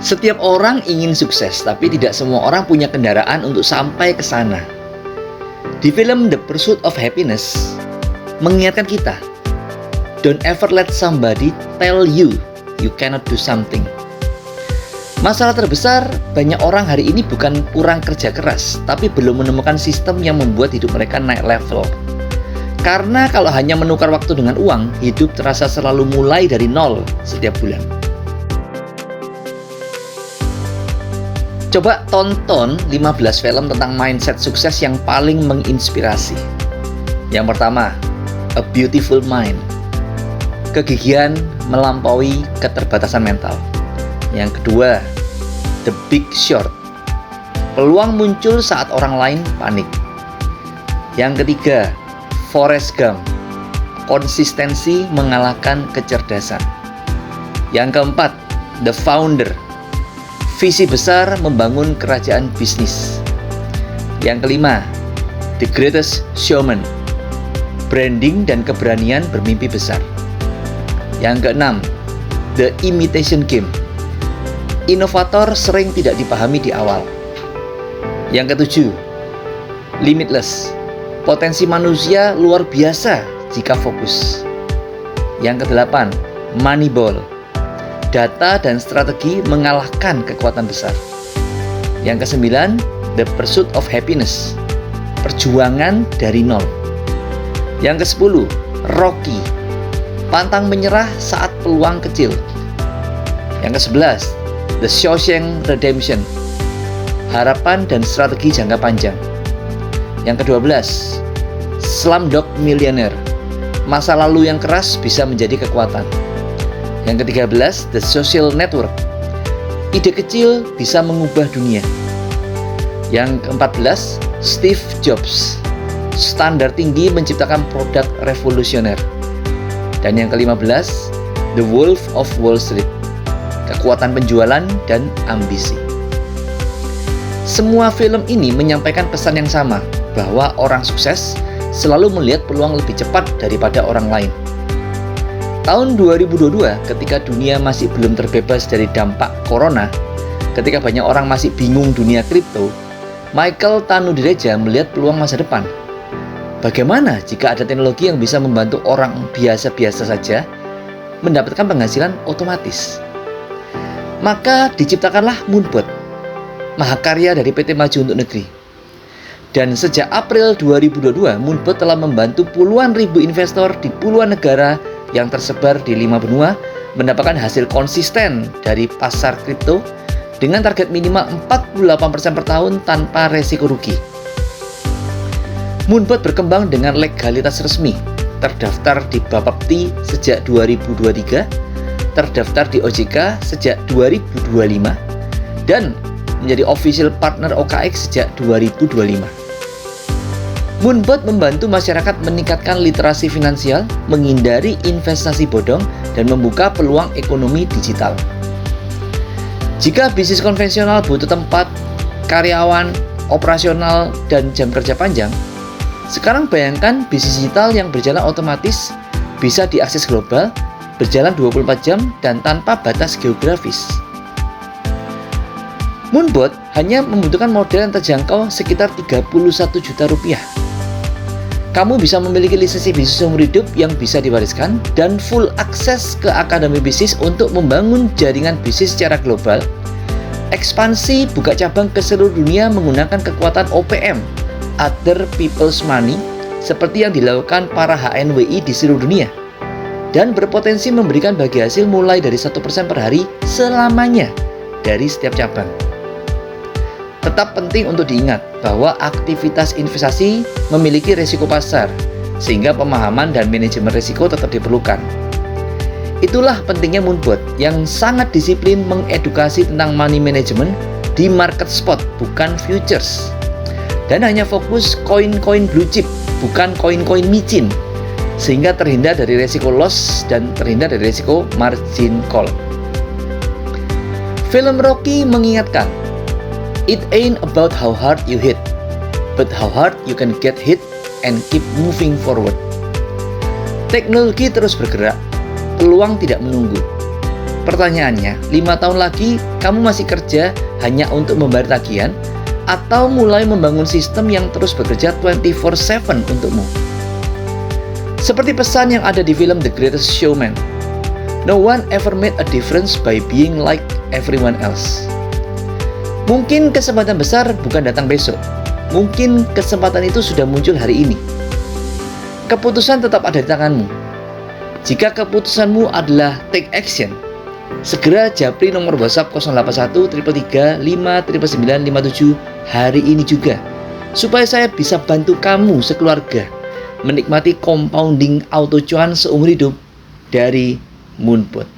Setiap orang ingin sukses, tapi tidak semua orang punya kendaraan untuk sampai ke sana. Di film The Pursuit of Happiness, mengingatkan kita, don't ever let somebody tell you you cannot do something. Masalah terbesar banyak orang hari ini bukan kurang kerja keras, tapi belum menemukan sistem yang membuat hidup mereka naik level. Karena kalau hanya menukar waktu dengan uang, hidup terasa selalu mulai dari nol setiap bulan. Coba tonton 15 film tentang mindset sukses yang paling menginspirasi. Yang pertama, A Beautiful Mind. Kegigihan melampaui keterbatasan mental. Yang kedua, The Big Short. Peluang muncul saat orang lain panik. Yang ketiga, Forrest Gump. Konsistensi mengalahkan kecerdasan. Yang keempat, The Founder. Visi besar membangun kerajaan bisnis. Yang kelima, The Greatest Showman. Branding dan keberanian bermimpi besar. Yang keenam, The Imitation Game. Inovator sering tidak dipahami di awal. Yang ketujuh, Limitless. Potensi manusia luar biasa jika fokus. Yang kedelapan, Moneyball. Data dan strategi mengalahkan kekuatan besar. Yang kesembilan, The Pursuit of Happiness. Perjuangan dari nol. Yang kesepuluh, Rocky. Pantang menyerah saat peluang kecil. Yang kesebelas, The Shawshank Redemption. Harapan dan strategi jangka panjang. Yang ke-12, Slumdog Millionaire. Masa lalu yang keras bisa menjadi kekuatan. Yang ke-13, The Social Network. Ide kecil bisa mengubah dunia. Yang ke-14, Steve Jobs. Standar tinggi menciptakan produk revolusioner. Dan yang ke-15, The Wolf of Wall Street. Kekuatan penjualan dan ambisi. Semua film ini menyampaikan pesan yang sama, bahwa orang sukses selalu melihat peluang lebih cepat daripada orang lain. Tahun 2022, ketika dunia masih belum terbebas dari dampak corona, ketika banyak orang masih bingung dunia kripto, Michael Tanudireja melihat peluang masa depan. Bagaimana jika ada teknologi yang bisa membantu orang biasa-biasa saja mendapatkan penghasilan otomatis? Maka diciptakanlah Moonbot, mahakarya dari PT Maju Untuk Negeri. Dan sejak April 2022, Moonbot telah membantu puluhan ribu investor di puluhan negara yang tersebar di 5 benua mendapatkan hasil konsisten dari pasar kripto dengan target minimal 48% per tahun tanpa resiko rugi. Moonbot berkembang dengan legalitas resmi, terdaftar di Bapepti sejak 2023, terdaftar di OJK sejak 2025, dan menjadi official partner OKX sejak 2025. Moonbot membantu masyarakat meningkatkan literasi finansial, menghindari investasi bodong, dan membuka peluang ekonomi digital. Jika bisnis konvensional butuh tempat, karyawan, operasional, dan jam kerja panjang, sekarang bayangkan bisnis digital yang berjalan otomatis, bisa diakses global, berjalan 24 jam, dan tanpa batas geografis. Moonbot hanya membutuhkan modal yang terjangkau sekitar 31 juta rupiah. Kamu bisa memiliki lisensi bisnis seumur hidup yang bisa diwariskan dan full akses ke akademi bisnis untuk membangun jaringan bisnis secara global, ekspansi buka cabang ke seluruh dunia menggunakan kekuatan OPM, Other People's Money, seperti yang dilakukan para HNWI di seluruh dunia, dan berpotensi memberikan bagi hasil mulai dari 1% per hari selamanya dari setiap cabang. Tetap penting untuk diingat bahwa aktivitas investasi memiliki risiko pasar, sehingga pemahaman dan manajemen risiko tetap diperlukan. Itulah pentingnya Moonbot yang sangat disiplin mengedukasi tentang money management di market spot, bukan futures. Dan hanya fokus koin-koin blue chip, bukan koin-koin micin, sehingga terhindar dari risiko loss dan terhindar dari risiko margin call. Film Rocky mengingatkan, it ain't about how hard you hit, but how hard you can get hit and keep moving forward. Teknologi terus bergerak, peluang tidak menunggu. Pertanyaannya, 5 tahun lagi kamu masih kerja hanya untuk membayar tagihan atau mulai membangun sistem yang terus bekerja 24/7 untukmu? Seperti pesan yang ada di film The Greatest Showman, no one ever made a difference by being like everyone else. Mungkin kesempatan besar bukan datang besok. Mungkin kesempatan itu sudah muncul hari ini. Keputusan tetap ada di tanganmu. Jika keputusanmu adalah take action, segera japri nomor WhatsApp 081 333 59957 hari ini juga, supaya saya bisa bantu kamu sekeluarga menikmati compounding auto cuan seumur hidup dari Moonpot.